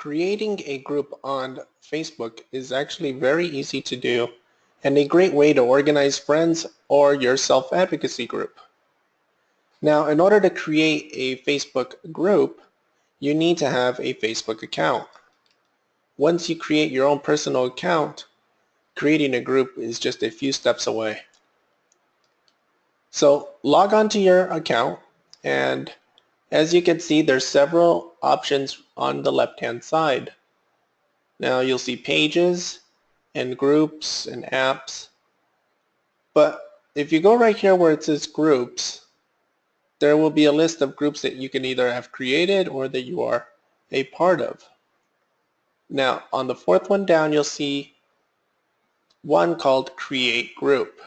Creating a group on Facebook is actually very easy to do and a great way to organize friends or your self-advocacy group. Now, in order to create a Facebook group, you need to have a Facebook account. Once you create your own personal account, creating a group is just a few steps away. So log on to your account, and as you can see, there's several options on the left-hand side. Now you'll see pages and groups and apps. But if you go right here where it says groups, there will be a list of groups that you can either have created or that you are a part of. Now on the fourth one down, you'll see one called Create Group.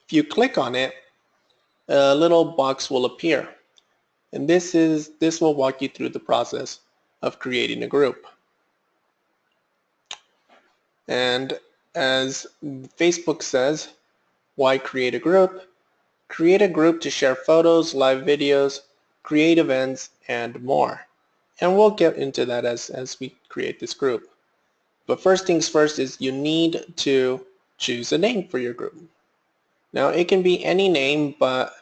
If you click on it, a little box will appear. And this will walk you through the process of creating a group. And as Facebook says, why create a group? Create a group to share photos, live videos, create events, and more. And we'll get into that as we create this group. But first things first is you need to choose a name for your group. Now it can be any name, but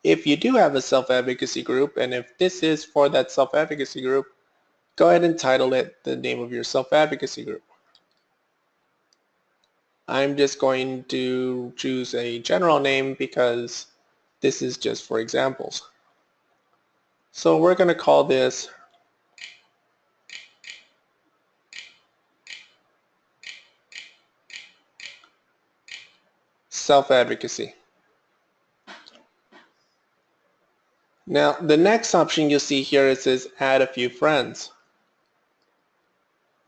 if you do have a self-advocacy group, and if this is for that self-advocacy group, go ahead and title it the name of your self-advocacy group. I'm just going to choose a general name because this is just for examples. So we're going to call this self-advocacy. Now the next option you'll see here, it says add a few friends.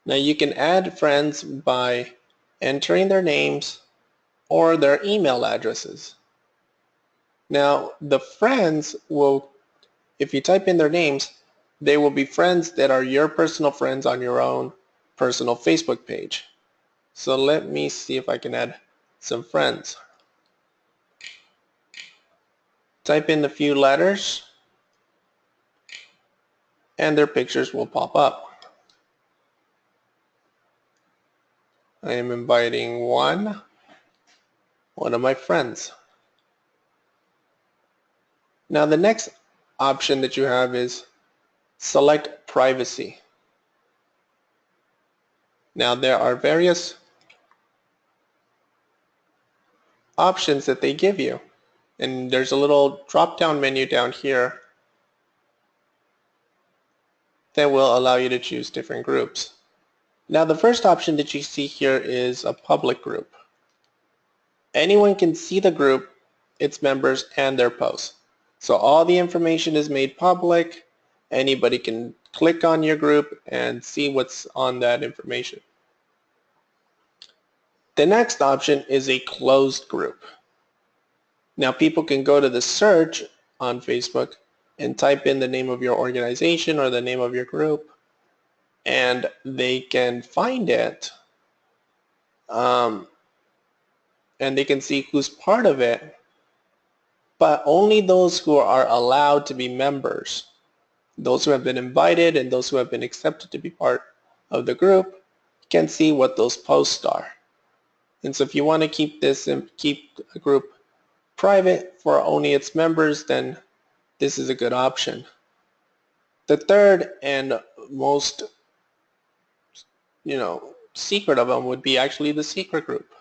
Now you can add friends by entering their names or their email addresses. Now the friends will, if you type in their names, they will be friends that are your personal friends on your own personal Facebook page. So let me see if I can add some friends. Type in a few letters and their pictures will pop up. I am inviting one of my friends. Now the next option that you have is select privacy. Now there are various options that they give you, and there's a little drop-down menu down here that will allow you to choose different groups. Now the first option that you see here is a public group. Anyone can see the group, its members, and their posts. So all the information is made public. Anybody can click on your group and see what's on that information. The next option is a closed group. Now people can go to the search on Facebook and type in the name of your organization or the name of your group, and they can find it, and they can see who's part of it, but only those who are allowed to be members, those who have been invited and those who have been accepted to be part of the group, can see what those posts are. And so if you want to keep a group private for only its members, then this is a good option. The third and most secret of them would be actually the secret group.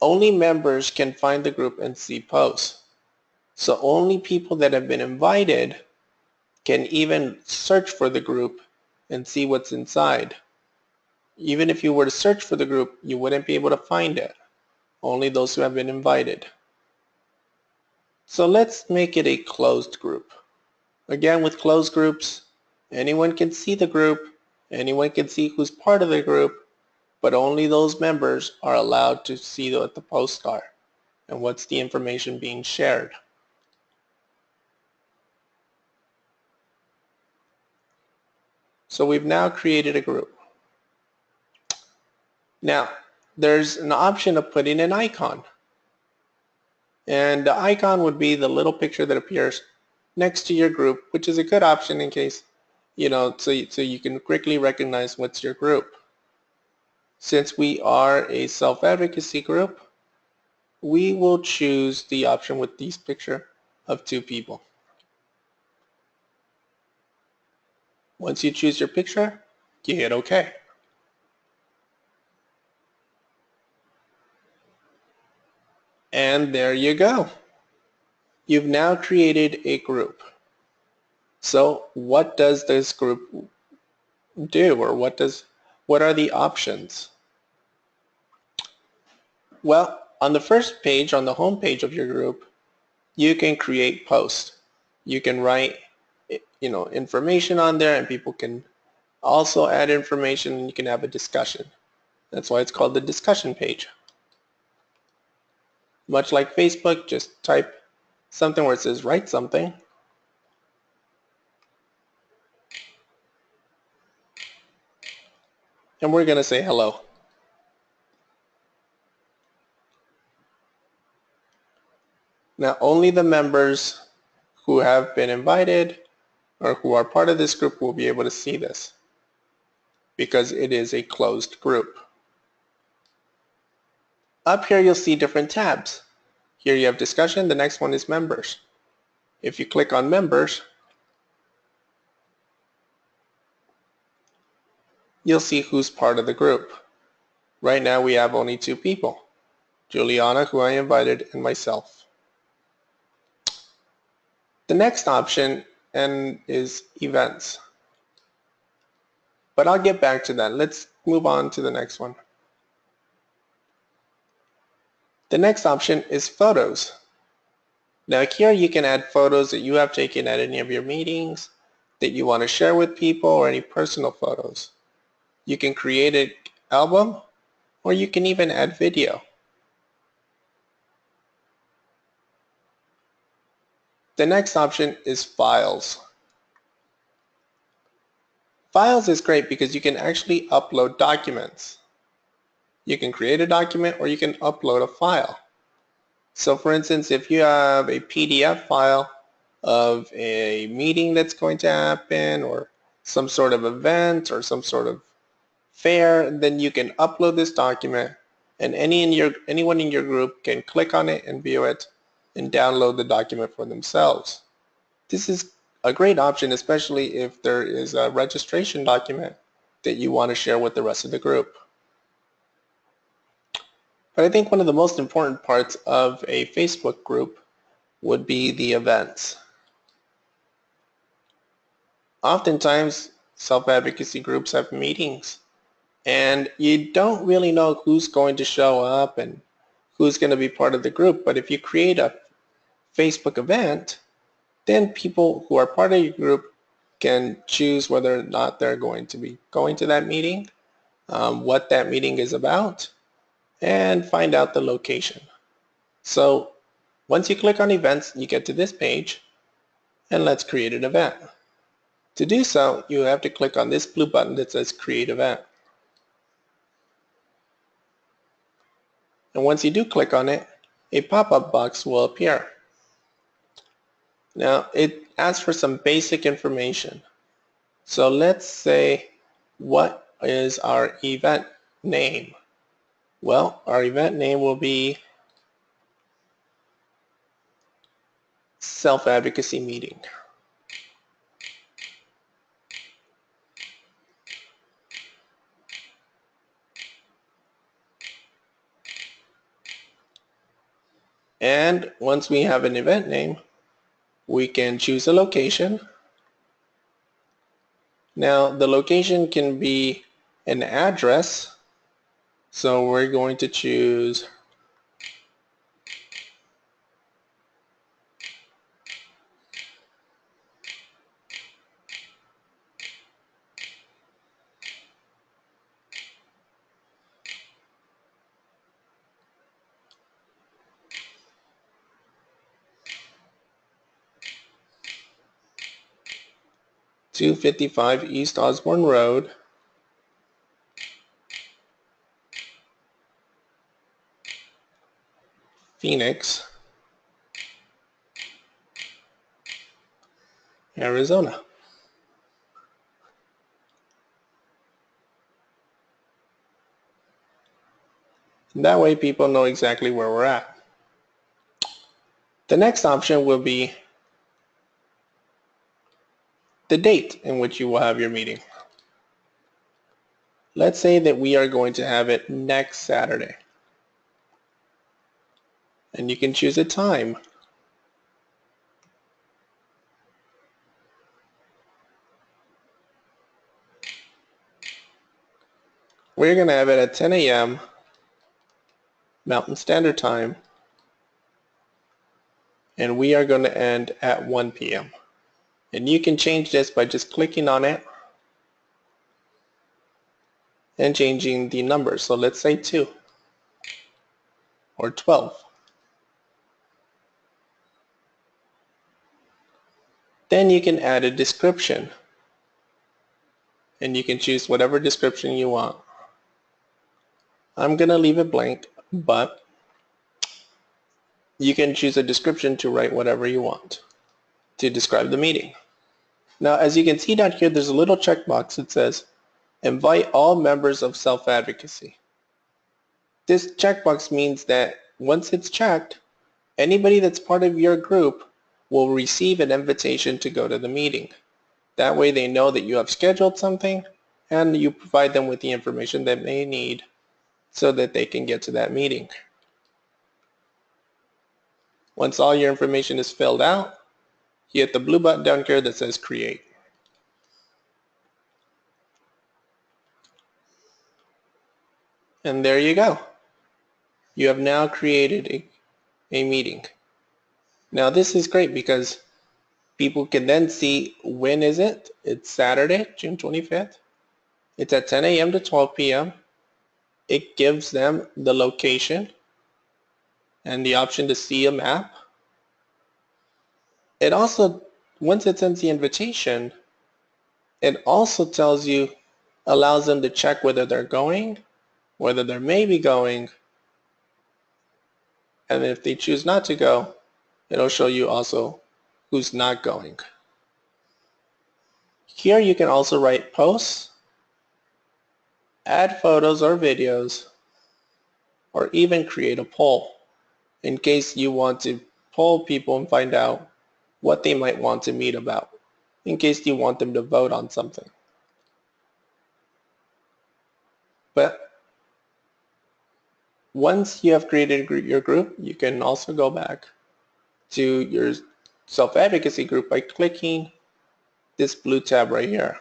Only members can find the group and see posts. So only people that have been invited can even search for the group and see what's inside. Even if you were to search for the group, you wouldn't be able to find it. Only those who have been invited. So let's make it a closed group. Again, with closed groups, anyone can see the group, anyone can see who's part of the group, but only those members are allowed to see what the posts are and what's the information being shared. So we've now created a group. Now, there's an option of putting an icon. And the icon would be the little picture that appears next to your group, which is a good option in case, so you can quickly recognize what's your group. Since we are a self-advocacy group, we will choose the option with this picture of 2 people. Once you choose your picture, you hit OK. And there you go. You've now created a group. So what does this group do, or what are the options? Well, on the first page, on the home page of your group, you can create posts. You can write, information on there, and people can also add information, and you can have a discussion. That's why it's called the discussion page. Much like Facebook, just type something where it says write something. And we're going to say hello. Now, only the members who have been invited or who are part of this group will be able to see this because it is a closed group. Up here, you'll see different tabs. Here you have discussion. The next one is members. If you click on members, you'll see who's part of the group. Right now, we have only 2 people, Juliana, who I invited, and myself. The next option is events. But I'll get back to that. Let's move on to the next one. The next option is photos. Now here you can add photos that you have taken at any of your meetings that you want to share with people, or any personal photos. You can create an album, or you can even add video. The next option is files. Files is great because you can actually upload documents. You can create a document, or you can upload a file. So for instance, if you have a PDF file of a meeting that's going to happen, or some sort of event, or some sort of fair, then you can upload this document, and anyone in your group can click on it and view it and download the document for themselves. This is a great option, especially if there is a registration document that you want to share with the rest of the group. But I think one of the most important parts of a Facebook group would be the events. Oftentimes, self-advocacy groups have meetings, and you don't really know who's going to show up and who's going to be part of the group. But if you create a Facebook event, then people who are part of your group can choose whether or not they're going to be going to that meeting, what that meeting is about, and find out the location. So once you click on events, you get to this page, and let's create an event. To do so, you have to click on this blue button that says create event. And once you do click on it, a pop-up box will appear. Now it asks for some basic information. So let's say, what is our event name? Well, our event name will be Self-Advocacy Meeting. And once we have an event name, we can choose a location. Now the location can be an address, so we're going to choose "255 East Osborne Road, Phoenix, Arizona. And that way people know exactly where we're at. The next option will be the date in which you will have your meeting. Let's say that we are going to have it next Saturday. And you can choose a time. We're going to have it at 10 a.m. Mountain Standard Time. And we are going to end at 1 p.m. And you can change this by just clicking on it and changing the numbers. So let's say 2 or 12. Then you can add a description. And you can choose whatever description you want. I'm going to leave it blank, but you can choose a description to write whatever you want to describe the meeting. Now, as you can see down here, there's a little checkbox that says, invite all members of self-advocacy. This checkbox means that once it's checked, anybody that's part of your group will receive an invitation to go to the meeting. That way they know that you have scheduled something and you provide them with the information that they need so that they can get to that meeting. Once all your information is filled out, you hit the blue button down here that says create. And there you go. You have now created a meeting. Now this is great because people can then see when is it. It's Saturday, June 25th. It's at 10 a.m. to 12 p.m. It gives them the location and the option to see a map. It also, once it sends the invitation, it also tells you, allows them to check whether they're going, whether they're maybe going, and if they choose not to go, it'll show you also who's not going. Here you can also write posts, add photos or videos, or even create a poll in case you want to poll people and find out what they might want to meet about, in case you want them to vote on something. But once you have created your group, you can also go back to your self-advocacy group by clicking this blue tab right here.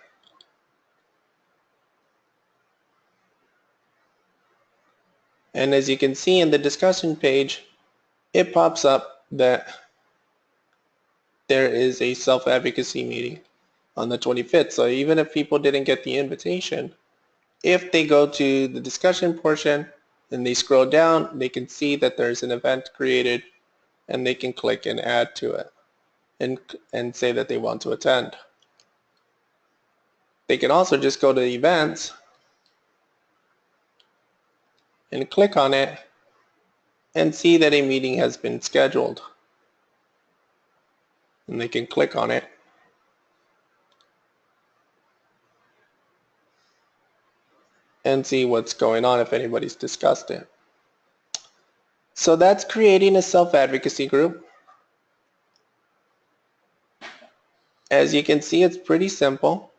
And as you can see in the discussion page, it pops up that there is a self-advocacy meeting on the 25th. So even if people didn't get the invitation, if they go to the discussion portion and they scroll down, they can see that there's an event created and they can click and add to it and say that they want to attend. They can also just go to events and click on it and see that a meeting has been scheduled. And they can click on it and see what's going on if anybody's discussed it. So that's creating a self-advocacy group. As you can see, it's pretty simple.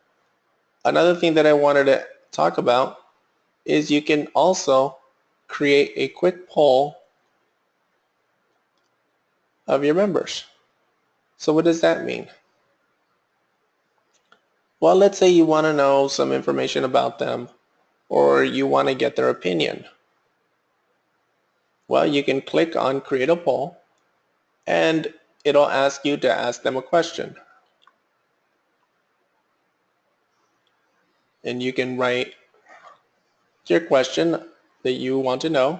Another thing that I wanted to talk about is you can also create a quick poll of your members. So what does that mean? Well, let's say you want to know some information about them or you want to get their opinion. Well, you can click on create a poll and it'll ask you to ask them a question. And you can write your question that you want to know.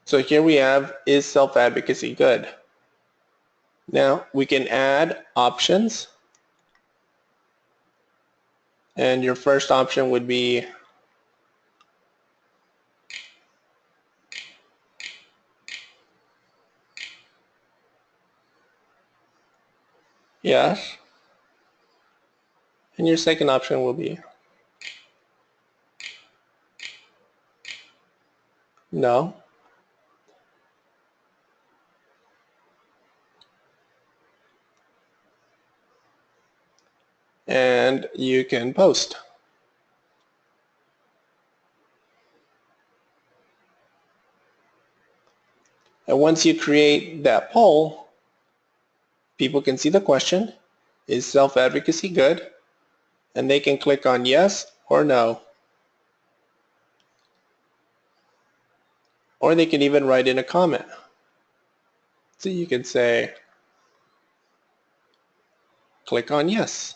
So here we have, is self-advocacy good? Now we can add options And your first option would be yes. And your second option will be no. And you can post. And once you create that poll, people can see the question, is self-advocacy good? And they can click on yes or no. Or they can even write in a comment. So you can say, click on yes.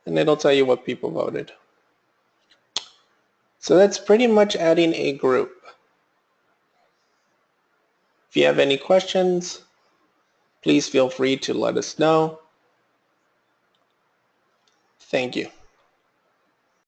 And it'll tell you what people voted. So that's pretty much adding a group. If you have any questions, please feel free to let us know. Thank you.